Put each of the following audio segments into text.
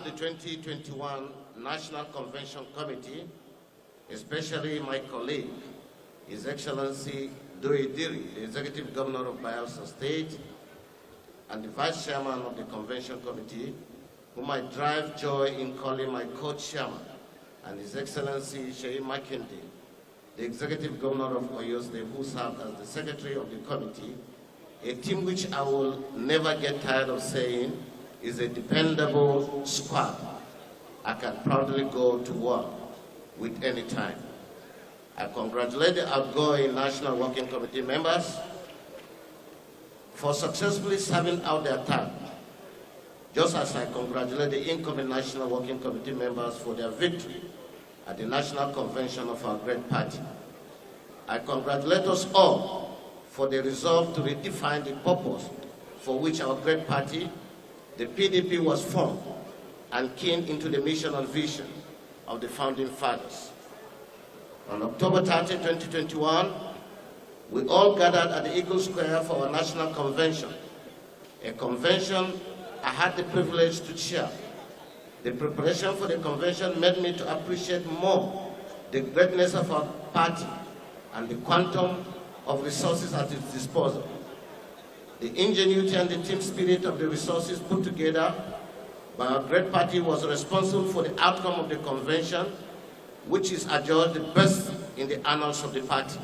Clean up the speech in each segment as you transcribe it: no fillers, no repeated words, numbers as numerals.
the 2021 National Convention Committee, especially my colleague, His Excellency Diri, the Executive Governor of Bayelsa State, and the Vice Chairman of the Convention Committee, whom I drive joy in calling my co-chairman, and His Excellency Sheyi Makinde, the Executive Governor of Oyo State, who served as the Secretary of the Committee, a team which I will never get tired of saying is a dependable squad. I can proudly go to work with any time. I congratulate the outgoing National Working Committee members for successfully serving out their term, just as I congratulate the incoming National Working Committee members for their victory at the National Convention of our great party. I congratulate us all for the resolve to redefine the purpose for which our great party, the PDP, was formed, and keen into the mission and vision of the founding fathers. On October 30, 2021, we all gathered at the Eagle Square for our National Convention, a convention I had the privilege to chair. The preparation for the convention made me to appreciate more the greatness of our party and the quantum of resources at its disposal. The ingenuity and the team spirit of the resources put together by our great party was responsible for the outcome of the convention, which is adjudged the best in the annals of the party.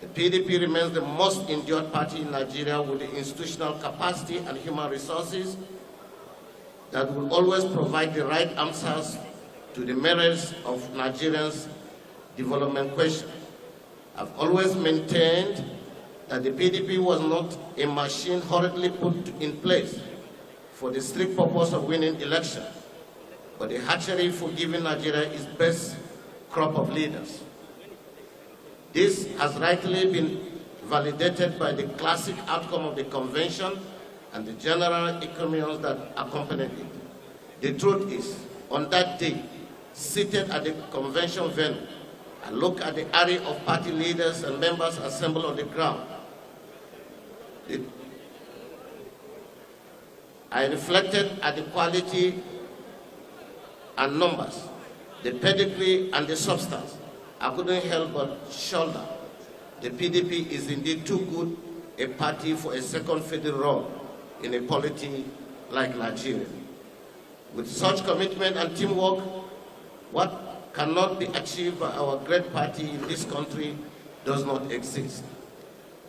The PDP remains the most endured party in Nigeria with the institutional capacity and human resources that will always provide the right answers to the merits of Nigerians' development question. I've always maintained that the PDP was not a machine hurriedly put in place for the strict purpose of winning election, but a hatchery for giving Nigeria its best crop of leaders. This has rightly been validated by the classic outcome of the convention and the general economies that accompanied it. The truth is, on that day, seated at the convention venue, I looked at the array of party leaders and members assembled on the ground. I reflected at the quality and numbers, the pedigree and the substance. I couldn't help but shoulder. The PDP is indeed too good a party for a second fiddle role in a polity like Nigeria. With such commitment and teamwork, what cannot be achieved by our great party in this country does not exist.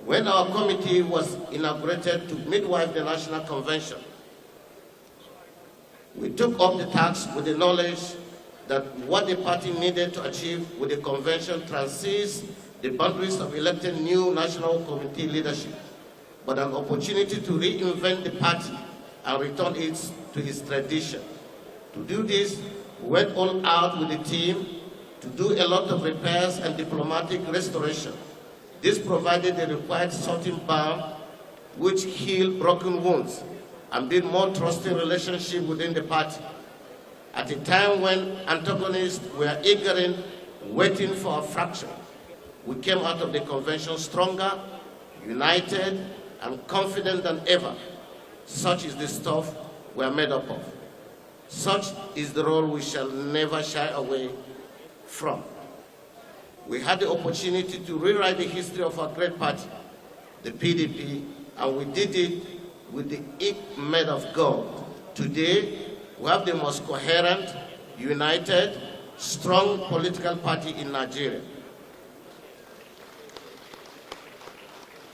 When our committee was inaugurated to midwife the National Convention, we took up the task with the knowledge that what the party needed to achieve with the convention transcends the boundaries of elected new National Committee leadership, but an opportunity to reinvent the party and return it to its tradition. To do this, we went all out with the team to do a lot of repairs and diplomatic restoration. This provided the required sorting balm which healed broken wounds and build more trusting relationship within the party. At a time when antagonists were eagerly waiting for a fracture, we came out of the convention stronger, united, and confident than ever. Such is the stuff we are made up of. Such is the role we shall never shy away from. We had the opportunity to rewrite the history of our great party, the PDP, and we did it with the ink made of gold. Today, we have the most coherent, united, strong political party in Nigeria.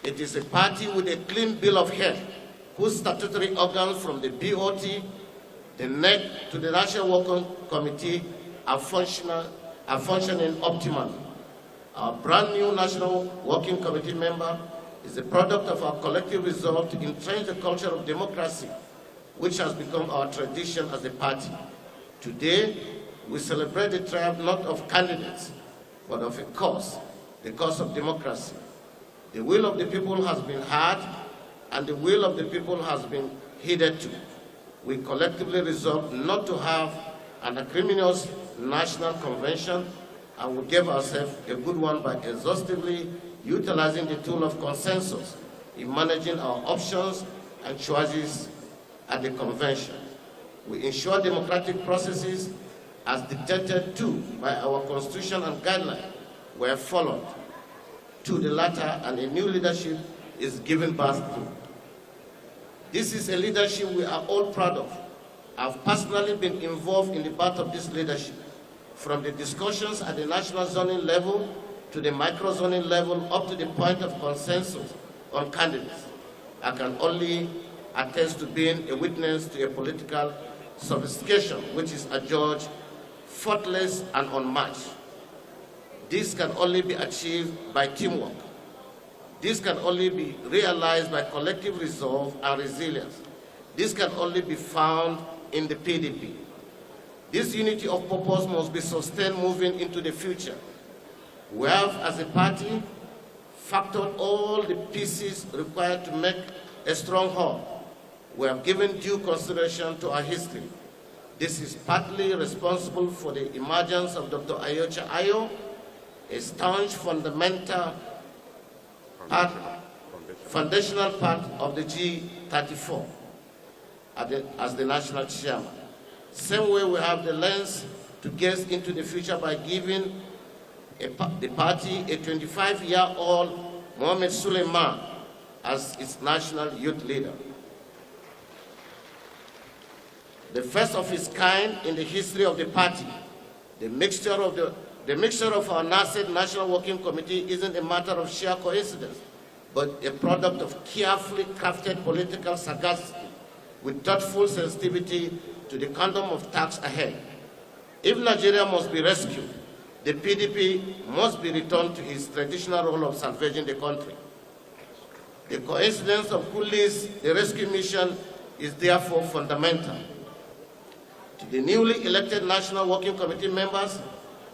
It is a party with a clean bill of health, whose statutory organs from the BOT, the NEC, to the National Working Committee are functioning optimally. Our brand new National Working Committee member is a product of our collective resolve to entrench the culture of democracy, which has become our tradition as a party. Today, we celebrate the triumph not of candidates, but of a cause, the cause of democracy. The will of the people has been heard, and the will of the people has been heeded to. We collectively resolved not to have an acrimonious national convention, and we gave ourselves a good one by exhaustively utilizing the tool of consensus in managing our options and choices at the convention. We ensure democratic processes as dictated to by our constitution and guidelines were followed to the latter, and a new leadership is given birth to. This is a leadership we are all proud of. I've personally been involved in the birth of this leadership, from the discussions at the national zoning level to the micro-zoning level up to the point of consensus on candidates. I can only attest to being a witness to a political sophistication which is adjudged faultless and unmatched. This can only be achieved by teamwork. This can only be realized by collective resolve and resilience. This can only be found in the PDP. This unity of purpose must be sustained moving into the future. We have, as a party, factored all the pieces required to make a strong whole. We have given due consideration to our history. This is partly responsible for the emergence of Dr. Ayocha Ayo, a staunch foundational part of the G34 as the national chairman. Same way we have the lens to gaze into the future by giving the party a 25-year-old Mohamed Suleiman as its national youth leader. The first of its kind in the history of the party. The mixture of our nascent National Working Committee isn't a matter of sheer coincidence, but a product of carefully crafted political sagacity with thoughtful sensitivity to the quantum of tasks ahead. If Nigeria must be rescued, the PDP must be returned to its traditional role of salvaging the country. The coincidence of who leads the rescue mission is therefore fundamental. To the newly elected National Working Committee members,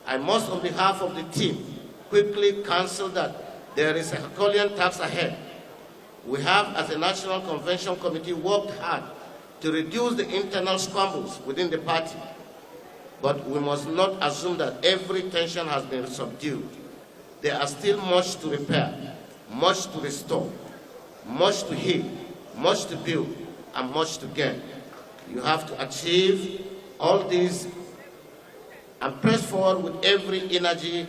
I must, on behalf of the team, quickly counsel that there is a Herculean task ahead. We have, as a National Convention Committee, worked hard to reduce the internal squabbles within the party. But we must not assume that every tension has been subdued. There are still much to repair, much to restore, much to heal, much to build, and much to gain. You have to achieve all these and press forward with every energy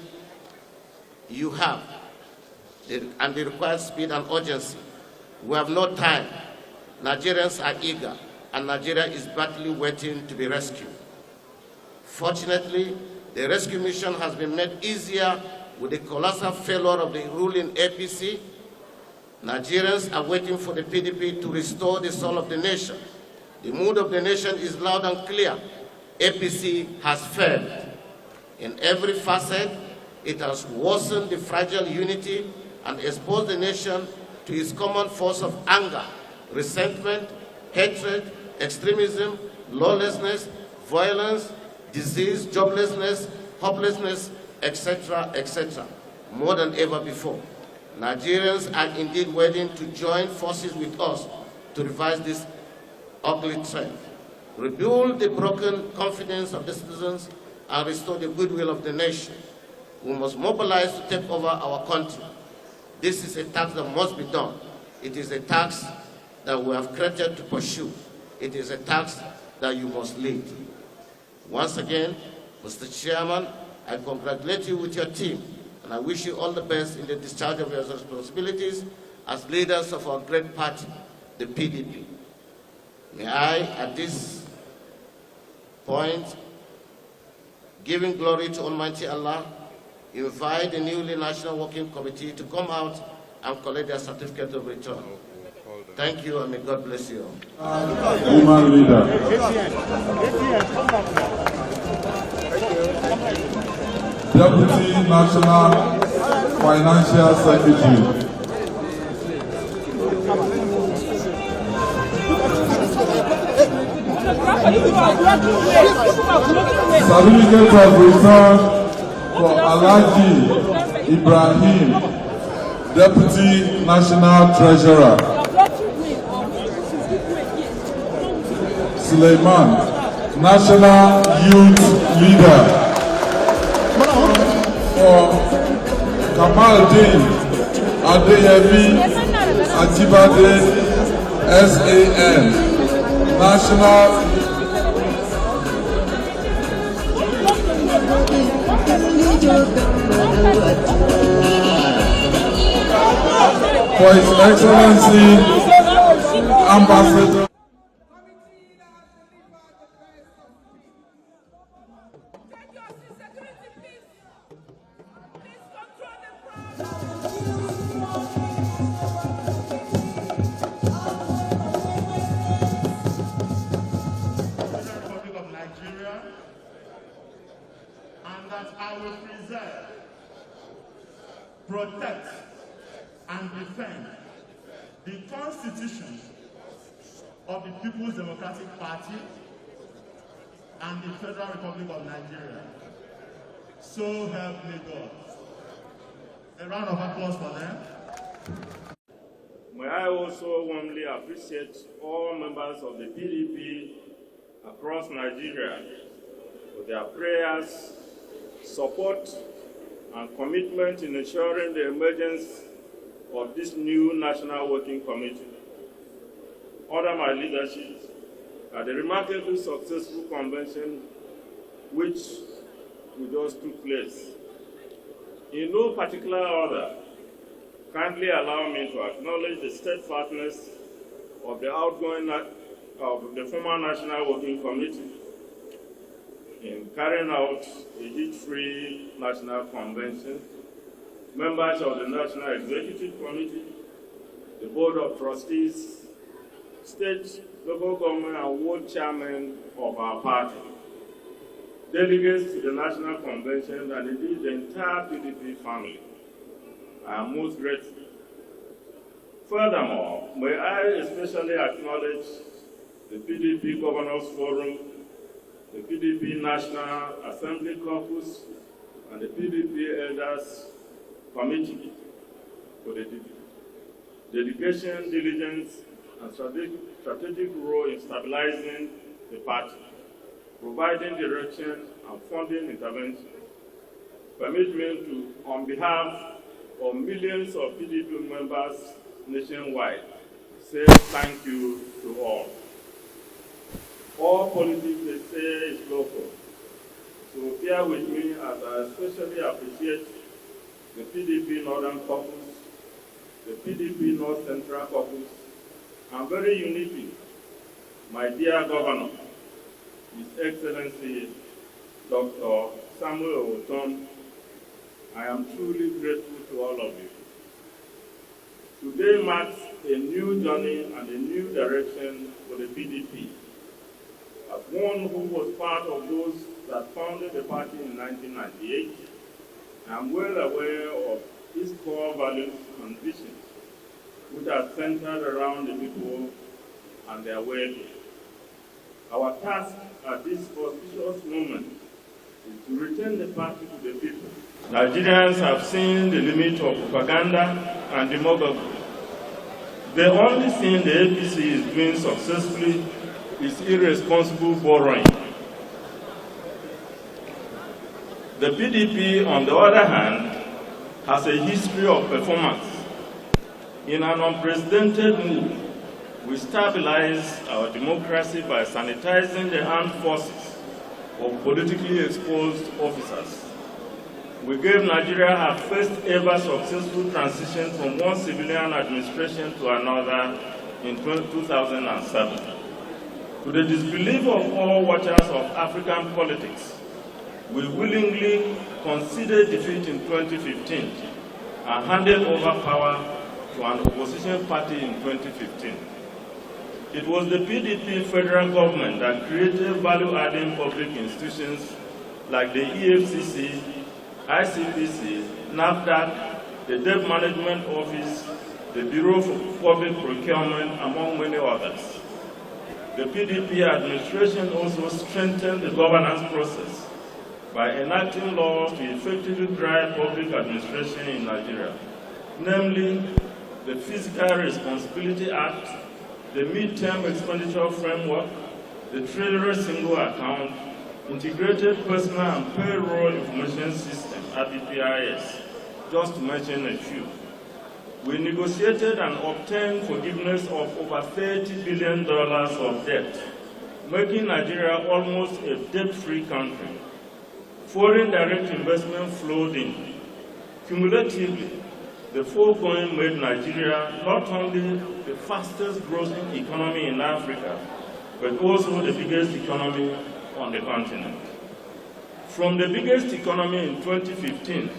you have and the required speed and urgency. We have no time. Nigerians are eager, and Nigeria is badly waiting to be rescued. Fortunately, the rescue mission has been made easier with the colossal failure of the ruling APC. Nigerians are waiting for the PDP to restore the soul of the nation. The mood of the nation is loud and clear. APC has failed. In every facet, it has worsened the fragile unity and exposed the nation to its common force of anger, resentment, hatred, extremism, lawlessness, violence, disease, joblessness, hopelessness, etc., etc., more than ever before. Nigerians are indeed waiting to join forces with us to reverse this ugly trend, rebuild the broken confidence of the citizens, and restore the goodwill of the nation. We must mobilize to take over our country. This is a task that must be done. It is a task that we have created to pursue. It is a task that you must lead. Once again, Mr. Chairman, I congratulate you with your team, and I wish you all the best in the discharge of your responsibilities as leaders of our great party, the PDP. May I, at this point, giving glory to Almighty Allah, invite the newly National Working Committee to come out and collect their certificate of return. Thank you, and may God bless you all. Woman leader. Deputy National Financial Secretary. Certificate of return for Alhaji Ibrahim, Deputy National Treasurer. Suleiman, National Youth Leader. For Kamaldeen Adeyemi Ajibade, SAN, National for His Excellency Ambassador. And that I will preserve, protect, and defend the Constitution of the People's Democratic Party and the Federal Republic of Nigeria. So help me God. A round of applause for them. May I also warmly appreciate all members of the PDP across Nigeria for their prayers, support, and commitment in ensuring the emergence of this new National Working Committee. Under my leadership, at the remarkably successful convention which just took place. In no particular order, kindly allow me to acknowledge the steadfastness of the former National Working Committee in carrying out a heat-free National Convention, members of the National Executive Committee, the Board of Trustees, state, local government, and ward chairmen of our party, delegates to the National Convention, and indeed the entire PDP family. I am most grateful. Furthermore, may I especially acknowledge the PDP Governors Forum, the PDP National Assembly Caucus, and the PDP Elders Committee for the dedication, diligence, and strategic role in stabilizing the party, providing direction and funding intervention. Permit me to, on behalf of millions of PDP members nationwide, say thank you to all. All politics, they say, is local. So bear with me as I especially appreciate the PDP Northern Caucus, the PDP North Central Caucus, and very uniquely, my dear Governor, His Excellency Dr. Samuel Oton. I am truly grateful to all of you. Today marks a new journey and a new direction for the PDP. As one who was part of those that founded the party in 1998, I am well aware of its core values and visions, which are centered around the people and their well-being. Our task at this auspicious moment is to return the party to the people. Nigerians have seen the limit of propaganda and demagoguery. The only thing the APC is doing successfully is irresponsible borrowing. The PDP, on the other hand, has a history of performance. In an unprecedented move, we stabilized our democracy by sanitizing the armed forces of politically exposed officers. We gave Nigeria her first ever successful transition from one civilian administration to another in 2007. To the disbelief of all watchers of African politics, we willingly conceded defeat in 2015 and handed over power to an opposition party in 2015. It was the PDP federal government that created value-adding public institutions like the EFCC, ICPC, NAFDAC, the Debt Management Office, the Bureau for Public Procurement, among many others. The PDP administration also strengthened the governance process by enacting laws to effectively drive public administration in Nigeria, namely the Fiscal Responsibility Act, the Mid-Term Expenditure Framework, the Treasury Single Account, Integrated Personal and Payroll Information System, IPPIS, just to mention a few. We negotiated and obtained forgiveness of over $30 billion of debt, making Nigeria almost a debt-free country. Foreign direct investment flowed in. Cumulatively, the foregoing made Nigeria not only the fastest growing economy in Africa, but also the biggest economy on the continent. From the biggest economy in 2015,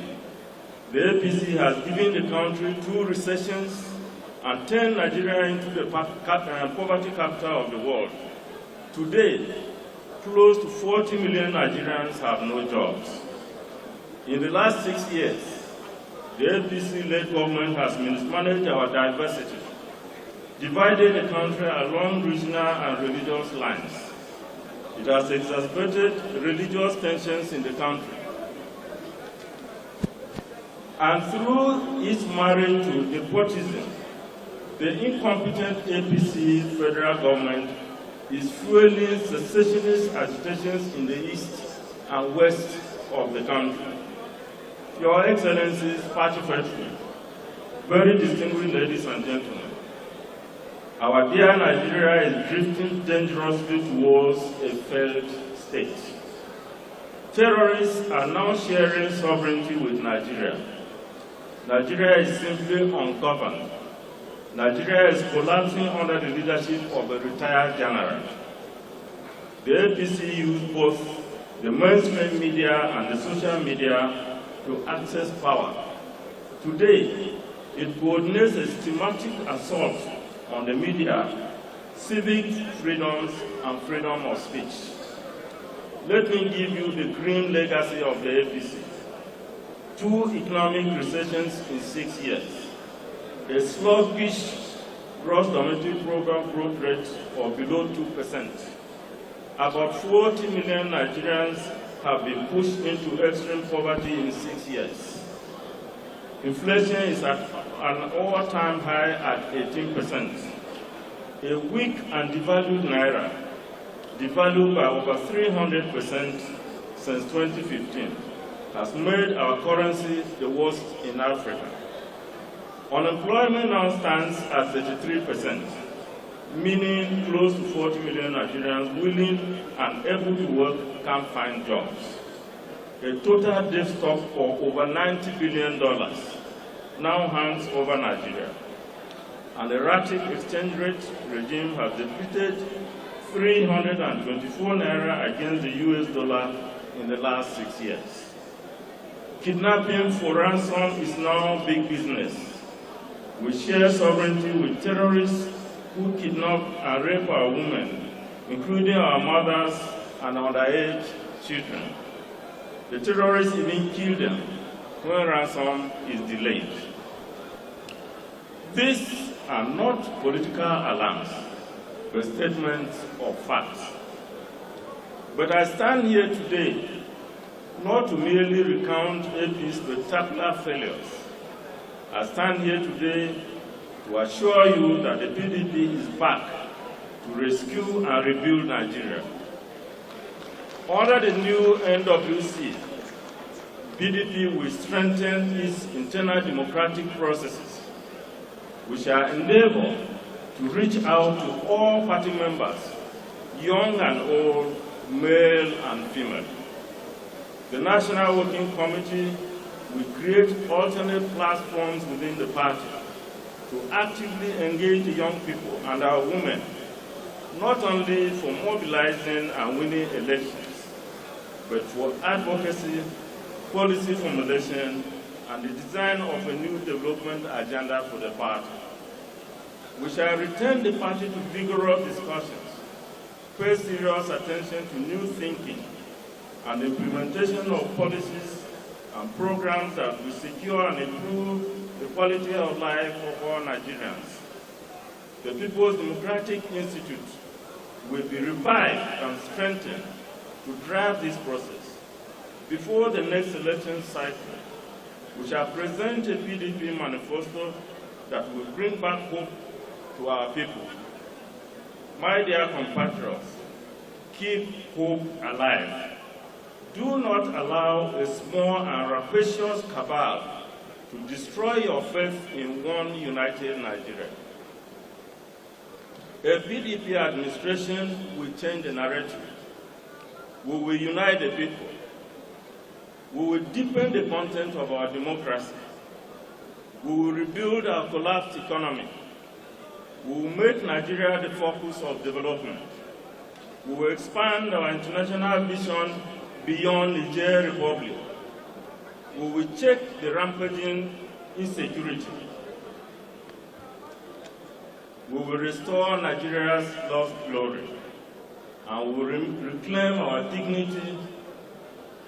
the APC has given the country 2 recessions and turned Nigeria into the poverty capital of the world. Today, close to 40 million Nigerians have no jobs. In the last 6 years, the APC-led government has mismanaged our diversity, divided the country along regional and religious lines. It has exacerbated religious tensions in the country. And through its marriage to nepotism, the incompetent APC federal government is fueling secessionist agitations in the east and west of the country. Your Excellencies, Party President, very distinguished ladies and gentlemen, our dear Nigeria is drifting dangerously towards a failed state. Terrorists are now sharing sovereignty with Nigeria. Nigeria is simply ungoverned. Nigeria is collapsing under the leadership of a retired general. The APC used both the mainstream media and the social media to access power. Today, it coordinates a systematic assault on the media, civic freedoms, and freedom of speech. Let me give you the grim legacy of the APC. 2 economic recessions in 6 years, a sluggish gross domestic product growth rate of below 2%. About 40 million Nigerians have been pushed into extreme poverty in 6 years. Inflation is at an all-time high at 18%. A weak and devalued naira, devalued by over 300% since 2015, has made our currency the worst in Africa. Unemployment now stands at 33%, meaning close to 40 million Nigerians willing and able to work can't find jobs. A total debt stock of over $90 billion now hangs over Nigeria. An erratic exchange rate regime has depleted 324 naira against the US dollar in the last 6 years. Kidnapping for ransom is now big business. We share sovereignty with terrorists who kidnap and rape our women, including our mothers and underage children. The terrorists even kill them when ransom is delayed. These are not political alarms, but statements of facts. But I stand here today not to merely recount AP's spectacular failures. I stand here today to assure you that the PDP is back to rescue and rebuild Nigeria. Under the new NWC, PDP will strengthen its internal democratic processes. We shall endeavor to reach out to all party members, young and old, male and female. The National Working Committee will create alternate platforms within the party to actively engage the young people and our women, not only for mobilizing and winning elections, but for advocacy, policy formulation, and the design of a new development agenda for the party. We shall return the party to vigorous discussions, pay serious attention to new thinking, and implementation of policies and programs that will secure and improve the quality of life of all Nigerians. The People's Democratic Institute will be revived and strengthened to drive this process. Before the next election cycle, we shall present a PDP manifesto that will bring back hope to our people. My dear compatriots, keep hope alive. Do not allow a small and rapacious cabal to destroy your faith in one united Nigeria. A PDP administration will change the narrative. We will unite the people. We will deepen the content of our democracy. We will rebuild our collapsed economy. We will make Nigeria the focus of development. We will expand our international vision beyond the Niger Republic. We will check the rampaging insecurity. We will restore Nigeria's lost glory, and we will reclaim our dignity,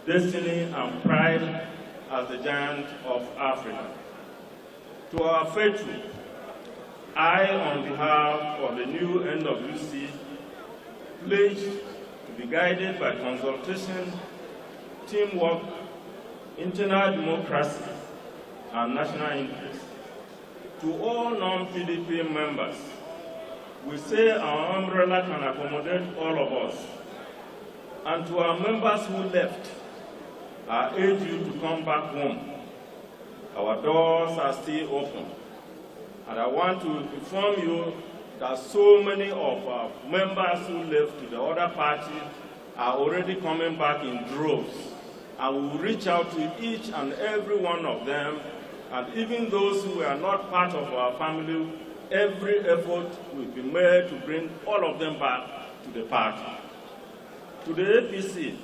destiny, and pride as the giant of Africa. To our faithful, I, on behalf of the new NWC, pledge to be guided by consultation, teamwork, internal democracy, and national interest. To all non-PDP members, we say our umbrella can accommodate all of us. And to our members who left, I urge you to come back home. Our doors are still open. And I want to inform you that so many of our members who left to the other party are already coming back in droves. And we will reach out to each and every one of them, and even those who are not part of our family, every effort will be made to bring all of them back to the party. To the APC,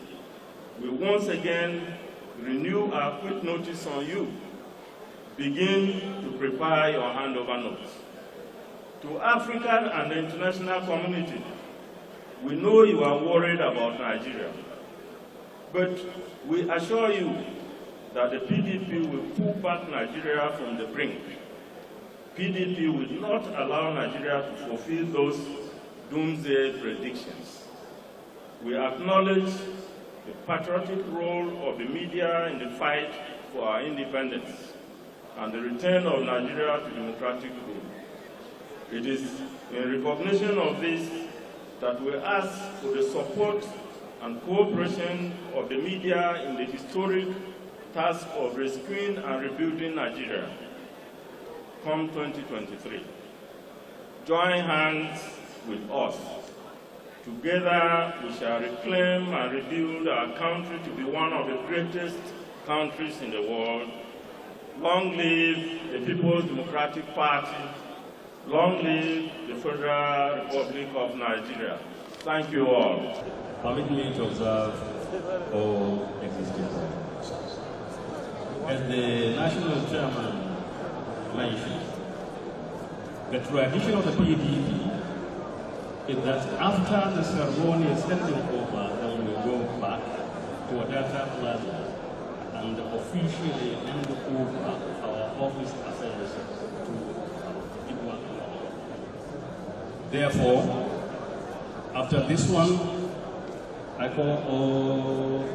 we once again renew our quick notice on you. Begin to prepare your handover notes. To Africa and the international community, we know you are worried about Nigeria, but we assure you that the PDP will pull back Nigeria from the brink. PDP will not allow Nigeria to fulfill those doomsday predictions. We acknowledge the patriotic role of the media in the fight for our independence and the return of Nigeria to democratic rule. It is in recognition of this that we ask for the support and cooperation of the media in the historic task of rescuing and rebuilding Nigeria come 2023. Join hands with us. Together we shall reclaim and rebuild our country to be one of the greatest countries in the world. Long live the People's Democratic Party. Long live the Federal Republic of Nigeria. Thank you all. Permit me to observe all existing rules. As the national chairman mentioned, the tradition of the PDP is that after the ceremony is handing over, then we go back to Odata Plaza and officially hand over our office affairs to people. Therefore, after this one, I call all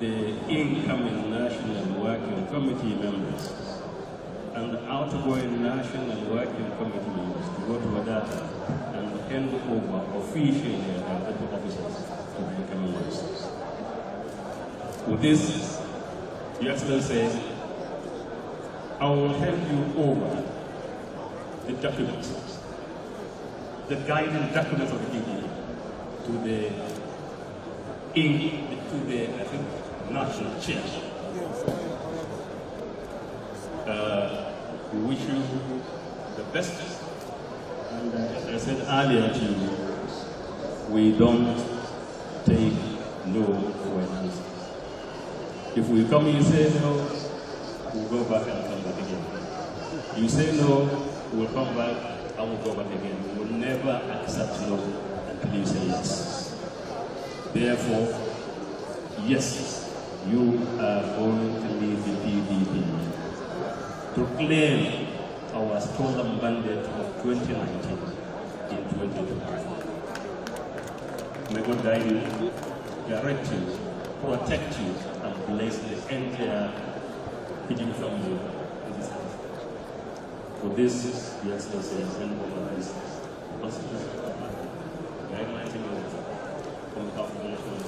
the incoming National Working Committee members and outgoing National Working Committee members to go to Odata and hand over officially their local officers to the incoming ministers. With this, Your Excellency, I will hand you over the documents, the guiding documents of the PDP to the I think, national chair. We wish you the best. And as I said earlier to you, we don't take no for an answer. If we come and say no, we'll go back and come back again. You say no, we'll come back and we'll go back again. We will never accept no until you say yes. Therefore, yes, you are going to leave the PDP to claim our stolen mandate of 2019 in 2020. May God guide you, direct you, protect you, and bless the entire PDP family in this house. For this, the Excellency has sent over this constitution guidelines on behalf of the national.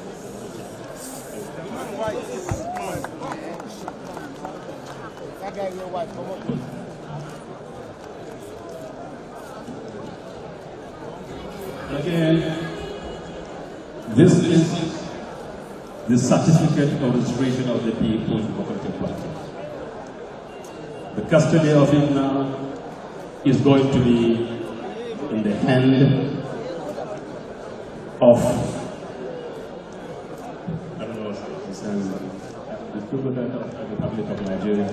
That guy your wife, come on. Again, this is the certificate of registration of the People's Democratic Party. The custody of it now is going to be in the hand of, I don't know, the President of the Republic of Nigeria.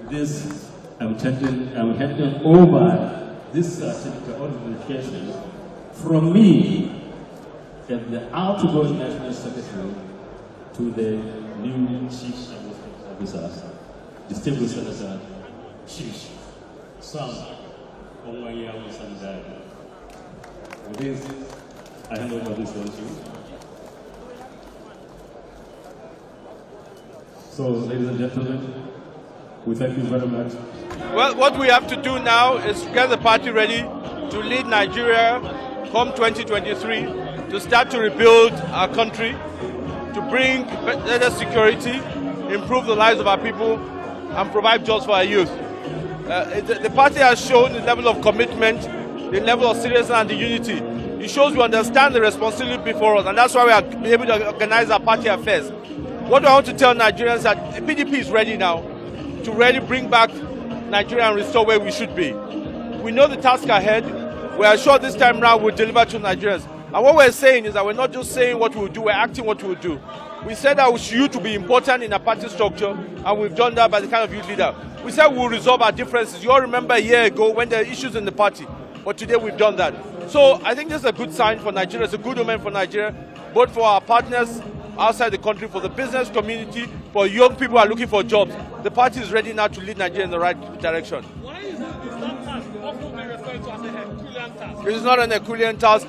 This, I'm handing over this certificate of registration from me as the outgoing National Secretary to the new Chief Officer, Distinguished Senator Chief Sam Onwayamu Sandai. With this, I hand over this one to you. So, ladies and gentlemen, we thank you very much. Well, what we have to do now is get the party ready to lead Nigeria come 2023, to start to rebuild our country, to bring better security, improve the lives of our people, and provide jobs for our youth. The party has shown the level of commitment, the level of seriousness and the unity. It shows we understand the responsibility before us, and that's why we are able to organize our party affairs. What I want to tell Nigerians is that the PDP is ready now to really bring back Nigeria and restore where we should be. We know the task ahead. We are sure this time round we'll deliver to Nigerians. And what we're saying is that we're not just saying what we'll do, we're acting what we'll do. We said that youth to be important in a party structure, and we've done that by the kind of youth leader. We said we'll resolve our differences. You all remember a year ago when there were issues in the party, but today we've done that. So I think this is a good sign for Nigeria. It's a good omen for Nigeria, both for our partners outside the country, for the business community, for young people who are looking for jobs. The party is ready now to lead Nigeria in the right direction. Why is that task often being referred to as a Herculean task? It is not an Herculean task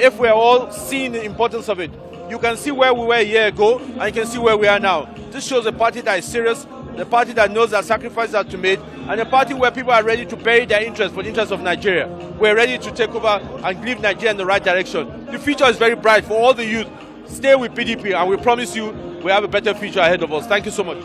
if we're all seeing the importance of it. You can see where we were a year ago, and you can see where we are now. This shows a party that is serious, the party that knows that sacrifices are to be made, and a party where people are ready to bury their interests for the interests of Nigeria. We're ready to take over and lead Nigeria in the right direction. The future is very bright for all the youth. Stay with PDP, and we promise you we have a better future ahead of us. Thank you so much.